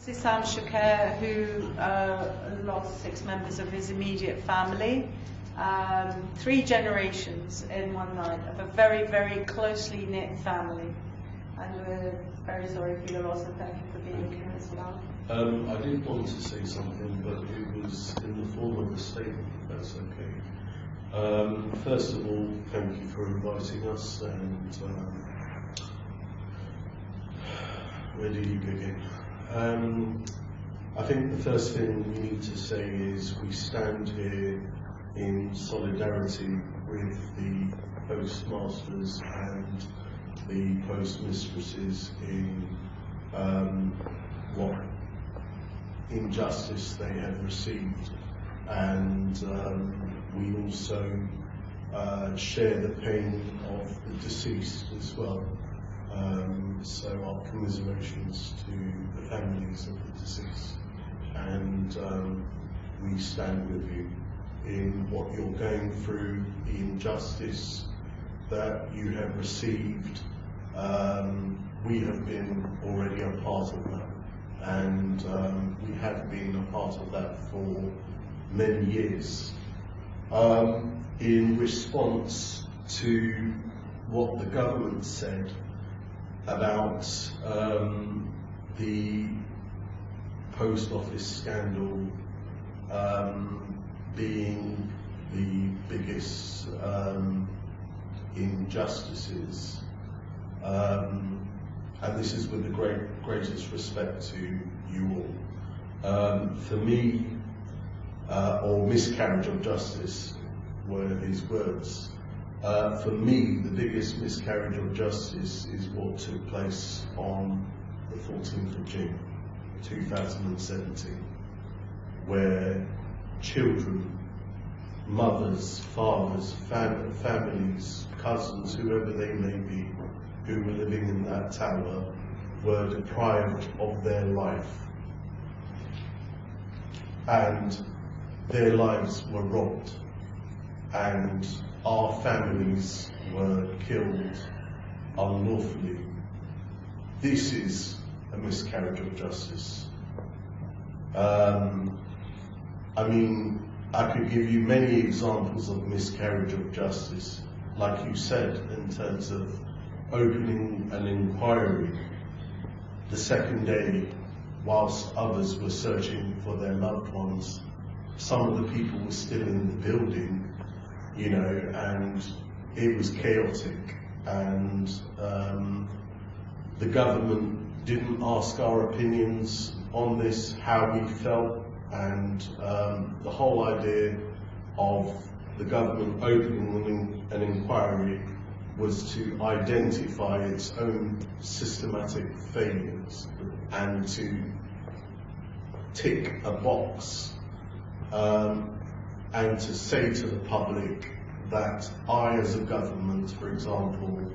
Hisam Choucair, who lost 6 members of his immediate family, 3 generations in one night of a very, very closely knit family. And we're very sorry for your loss, and thank you for being here as well. I did want to say something, but it was in the form of a statement, if that's okay. First of all, thank you for inviting us, and where do you begin? I think the first thing we need to say is we stand here in solidarity with the postmasters and the postmistresses in what injustice they have received, and we also share the pain of the deceased as well. So our commiserations to the families of the deceased, and we stand with you in what you're going through, the injustice that you have received. We have been already a part of that, and we have been a part of that for many years. In response to what the government said about the post office scandal being the biggest injustices, and this is with the greatest respect to you all. For me, or miscarriage of justice were his words. For me, the biggest miscarriage of justice is what took place on the 14th of June 2017, where children, mothers, fathers, families, cousins, whoever they may be, who were living in that tower, were deprived of their life, and their lives were robbed, and our families were killed unlawfully. This is a miscarriage of justice. I mean, I could give you many examples of miscarriage of justice, like you said, in terms of opening an inquiry the second day whilst others were searching for their loved ones. Some of the people were still in the building, you know, and it was chaotic, and the government didn't ask our opinions on this, how we felt, and the whole idea of the government opening an inquiry was to identify its own systematic failures and to tick a box, and to say to the public that I, as a government, for example,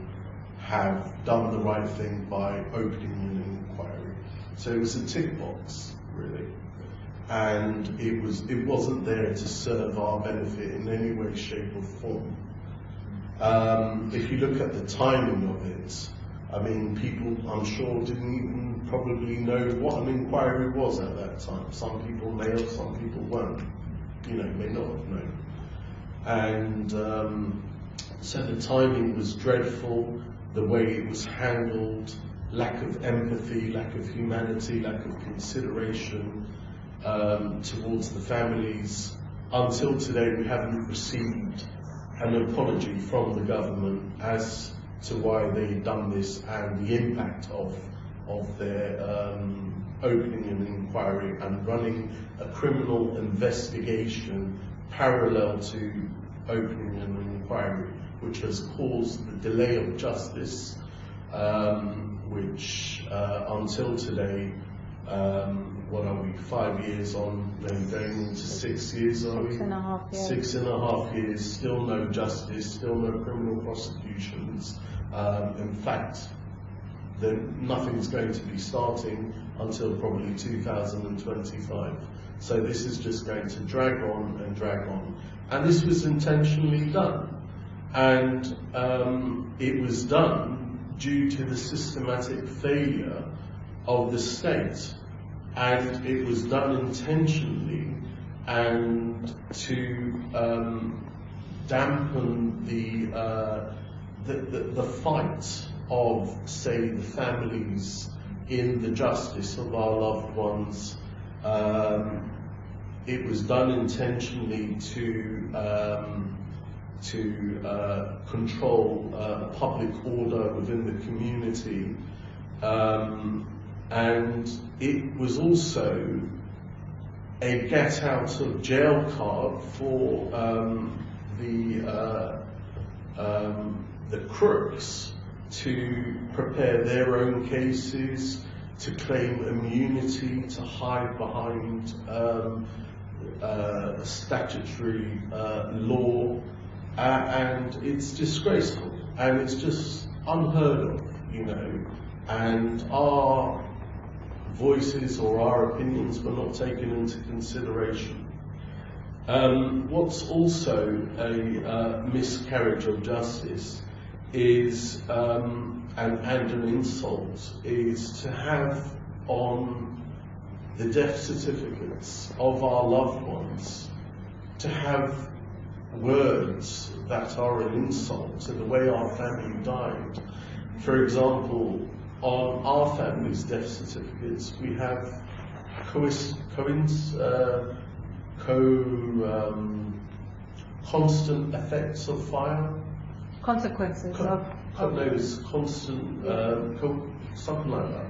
have done the right thing by opening an inquiry. So it was a tick box, really, and it wasn't there to serve our benefit in any way, shape or form. If you look at the timing of it, I mean, people, I'm sure, didn't even probably know what an inquiry was at that time. Some people may have, some people weren't, you know, may not have known. And so the timing was dreadful, the way it was handled, lack of empathy, lack of humanity, lack of consideration towards the families. Until today, we haven't received an apology from the government as to why they've done this and the impact of their opening an inquiry and running a criminal investigation parallel to opening an inquiry, which has caused the delay of justice, which until today, what are we, 5 years on, maybe going into 6 years, are we? 6.5 years. 6.5 years, still no justice, still no criminal prosecutions. In fact, nothing's going to be starting until probably 2025. So this is just going to drag on and drag on. And this was intentionally done. And it was done due to the systematic failure of the state and it was done intentionally and to dampen the fight of, say, the families in the justice of our loved ones. It was done intentionally to control public order within the community, and it was also a get out of jail card for the crooks to prepare their own cases, to claim immunity, to hide behind statutory law, and it's disgraceful, and it's just unheard of, you know, and our voices or our opinions were not taken into consideration. What's also a miscarriage of justice is, and an insult, is to have on the death certificates of our loved ones, to have words that are an insult to the way our family died. For example, on our family's death certificates, we have constant effects of fire. Consequences of... No, it's constant, something like that.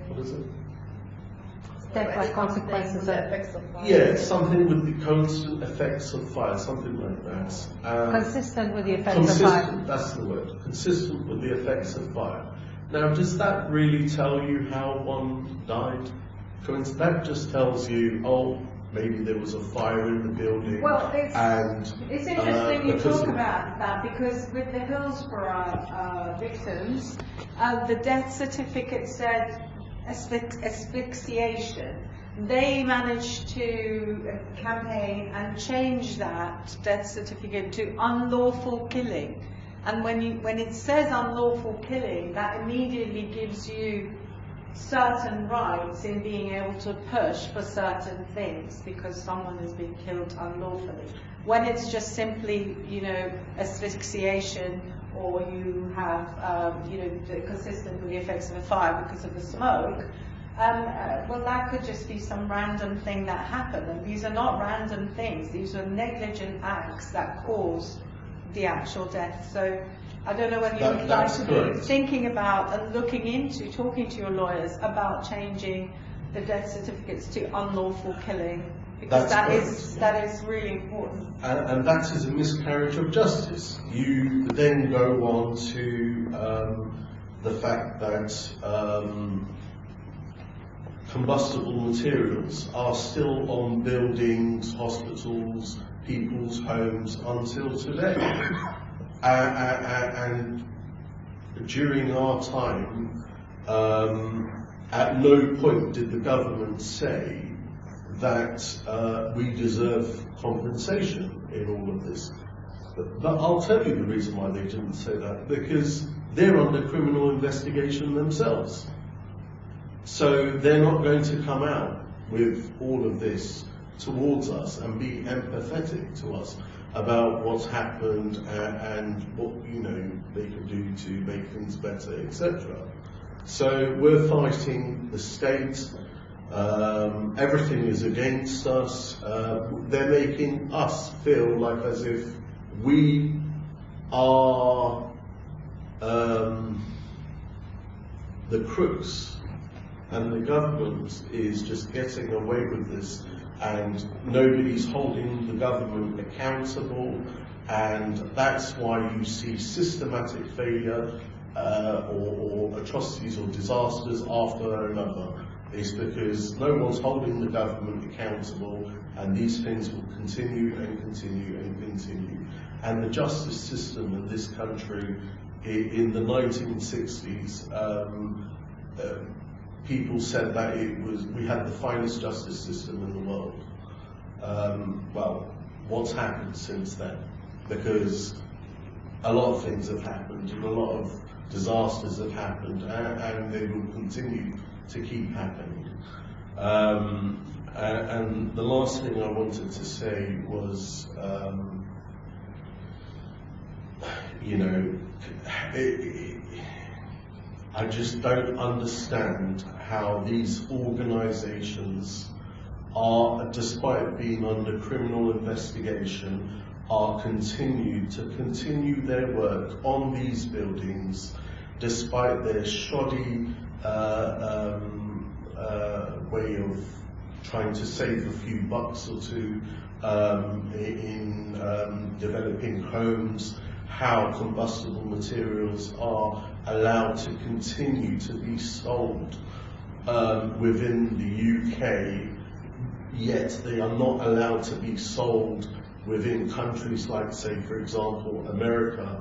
What is it? Death by consequences of... Yeah, something with the constant effects of fire, something like that. Consistent with the effects of fire. That's the word. Consistent with the effects of fire. Now, does that really tell you how one died? That just tells you, oh, maybe there was a fire in the building. Well, it's interesting you talk about that, because with the Hillsborough victims, the death certificate said asphyxiation. They managed to campaign and change that death certificate to unlawful killing. And when it says unlawful killing, that immediately gives you certain rights in being able to push for certain things because someone has been killed unlawfully. When it's just simply, you know, asphyxiation, or you have, you know, consistent with the effects of a fire because of the smoke, well, that could just be some random thing that happened. And these are not random things. These are negligent acts that caused the actual death. So I don't know whether you would like to be thinking about and looking into, talking to your lawyers about changing the death certificates to unlawful killing, because that is really important. And that is a miscarriage of justice. You then go on to the fact that combustible materials are still on buildings, hospitals, people's homes until today. And during our time, at no point did the government say that we deserve compensation in all of this. But I'll tell you the reason why they didn't say that, because they're under criminal investigation themselves. So they're not going to come out with all of this towards us and be empathetic to us about what's happened and what, you know, they can do to make things better, etc. So we're fighting the state. Everything is against us. They're making us feel like as if we are the crooks, and the government is just getting away with this, and nobody's holding the government accountable, and that's why you see systematic failure or atrocities or disasters after another. It's because no one's holding the government accountable, and these things will continue and continue and continue. And the justice system in this country, in the 1960s, people said that we had the finest justice system in the world. Well, what's happened since then? Because a lot of things have happened and a lot of disasters have happened, and they will continue to keep happening. And the last thing I wanted to say was, you know, I just don't understand how these organisations are, despite being under criminal investigation, are continue their work on these buildings, despite their shoddy way of trying to save a few bucks or two in developing homes, how combustible materials are allowed to continue to be sold within the UK, yet they are not allowed to be sold within countries like, say, for example, America.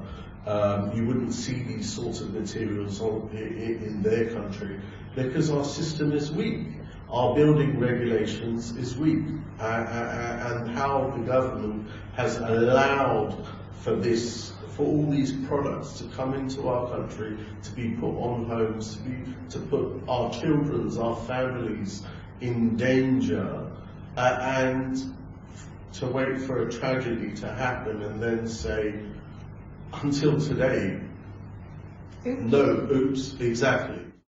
You wouldn't see these sorts of materials in their country because our system is weak. Our building regulations is weak, and how the government has allowed for this, for all these products to come into our country, to be put on homes, to put our children's, our families in danger, and to wait for a tragedy to happen and then say, until today, no, oops, exactly.